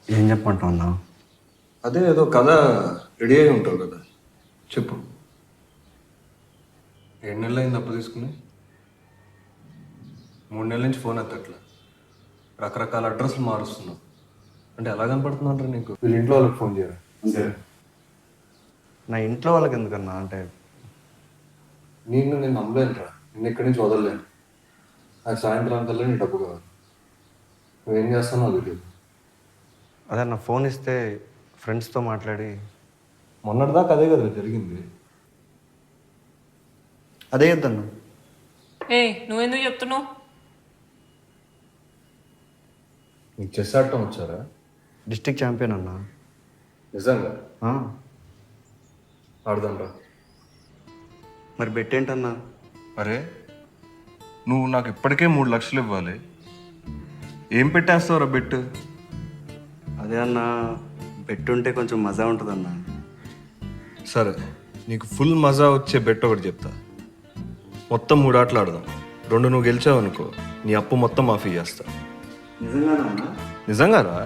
ఏం చెప్పమంటావు అన్నా? అదే ఏదో కథ రెడీ అయి ఉంటావు కదా, చెప్పు. 7 నెలలు అయింది అప్పు తీసుకుని. 3 నెలల నుంచి ఫోన్ ఎత్తట్లా. రకరకాల అడ్రస్లు మారుస్తున్నావు. అంటే ఎలా కనపడుతుందంటారు నీకు? వీళ్ళ ఇంట్లో వాళ్ళకి ఫోన్ చేయరా? నా ఇంట్లో వాళ్ళకి ఎందుకన్నా? అంటే నేను నమ్మలేనురా, నిన్ను ఇక్కడి నుంచి వదలలేను. నాకు సాయంత్రం కల్లా నీ డబ్బు కావాలి. నువ్వేం చేస్తానో అది తెలియదు. అదే నా ఫోన్ ఇస్తే ఫ్రెండ్స్తో మాట్లాడి. మొన్నటిదాకా అదే కదా జరిగింది. అదే ఇద్దన్నా. నువ్వెందుకు చెప్తున్నావు? నీకు చెస్ ఆడటం వచ్చారా? డిస్ట్రిక్ట్ ఛాంపియన్ అన్నా. నిజంగా ఆ, ఆడదాం రా. మరి బెట్ ఏంటన్నా? అరే నువ్వు నాకు ఇప్పటికే 3 లక్షలు ఇవ్వాలి. ఏం పెట్టేస్తావురా బెట్? అదే అన్నా, బెట్ ఉంటే కొంచెం మజా ఉంటుందన్నా. సరే, నీకు ఫుల్ మజా వచ్చే బెట్ ఒకటి చెప్తా. మొత్తం 3 ఆటలు ఆడదాం. 2 నువ్వు గెలిచావు అనుకో, నీ అప్పు మొత్తం మాఫీ చేస్తా. నిజంగానా అన్నా? నిజంగా రా.